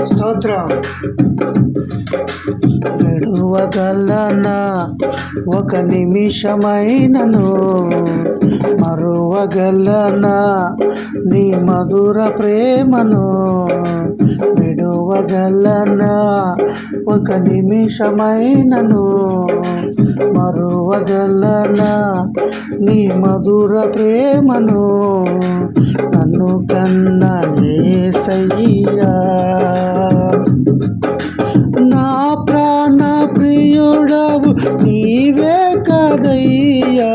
స్తోత్రం. విడువగలనా ఒక నిమిషమైనను, మరువగలనా నీ మధుర ప్రేమను. విడువగలనా ఒక నిమిషమైనను, మరువగలనా నీ మధుర ప్రేమను. నన్ను కన్న యేసయ్యా, నా ప్రాణ ప్రియుడవు నీవే కదయ్యా.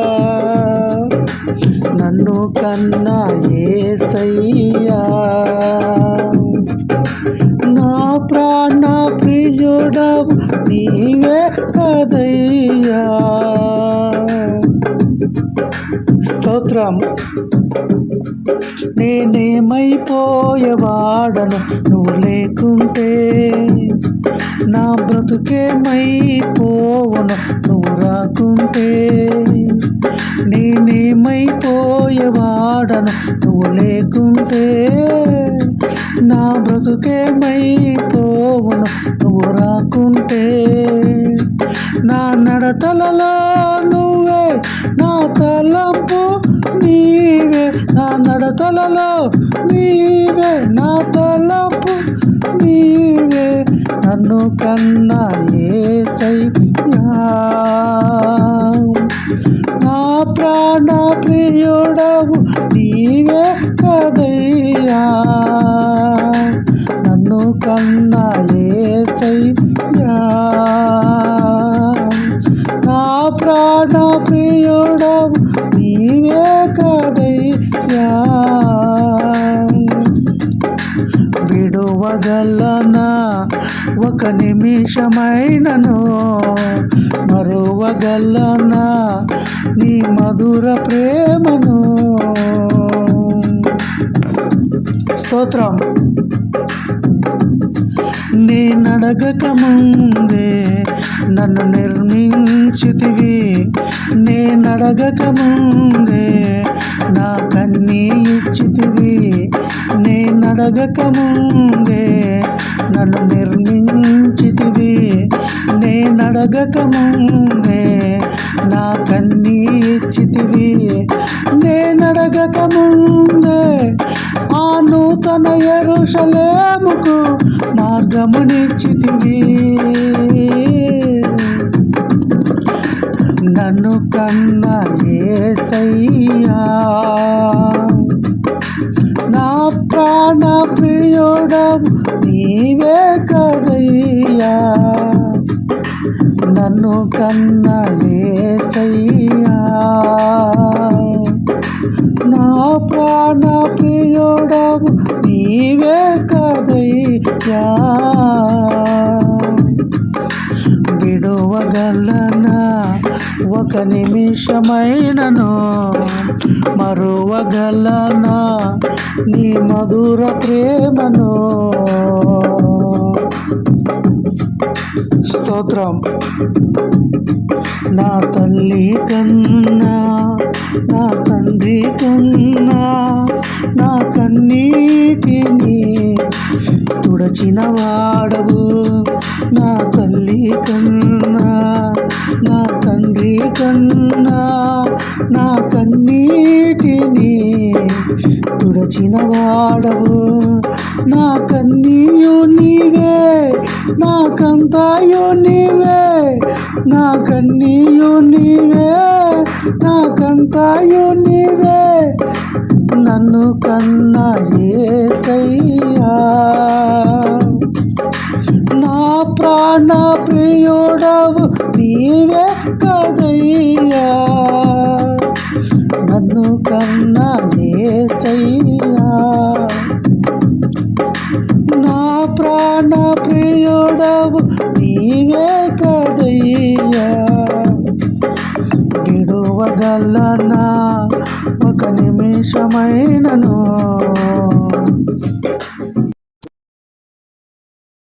నన్ను కన్న యేసయ్యా, నా ప్రాణ ప్రియుడవు నీవే కదయ్యా. స్తోత్రం. నేనేమైపోయేవాడను నువ్వు లేకుంటే, నా బ్రతుకేమైపోవను నువ్వు రాకుంటే. నేనేమైపోయేవాడను నువ్వు లేకుంటే, నా బ్రతుకేమైపోవను నువ్వు రాకుంటే. నా నడతలలో నువ్వే, నా తలంపు నీవే. నా నడతలలో నీవే, నా తలంపు నీవే. నన్ను కన్న యేసయ్యా, నా ప్రాణ ప్రియుడవు నీవే కదయ్యా. నన్ను కన్న యేసయ్యా, నా ప్రాణ ప్రియుడవు నీవే కదయ్యా. విడువగలనా ఒక నిమిషమైనను, మరువగలనా నీ మధుర ప్రేమను. స్తోత్రం. నేనడగక ముందే నన్ను నిర్మించితివి, నేనడగక ముందే నా కన్నీ ఇచ్చితివి. నేనడగక ముందే నన్ను నిర్మించితివి, నేనడగక ముందే నా కన్నీ ఇచ్చితివి. నేనడగక ముందే ఆ నూతన యెరూషలేముకు మార్గమునిచ్చితివి. నన్ను కన్న యేసయ్యా, నా ప్రాణ ప్రియుడవు నీవే కదయ్యా. నన్ను కన్న యేసయ్యా, నా ప్రాణ ప్రియుడవు నీవే కదయ్యా. విడువగలనా ఒక నిమిషమైనను, మరువగలనా నీ మధుర ప్రేమను. స్తోత్రం. నా తల్లి కన్నా, నా తండ్రి కన్నా, నా కన్నీటిని తుడచిన వాడవు. నా తల్లి కన్నా, నా తండ్రి కన్నా, నా కన్నీటిని తుడచిన వాడవు. నా కన్నీయు నీవే, నా కంతాయు నీవే. నా కన్నీయు నీవే, నా కంతాయు నీవే. నన్ను కన్న యేసయ్యా, నా ప్రాణ ప్రియుడవు నీవే కదయ్యా. నన్ను కన్న యేసయ్యా, నా ప్రాణ ప్రియుడవు నీవే కదయ్యా. విడువగలనా ఒక నిమిషమైనను,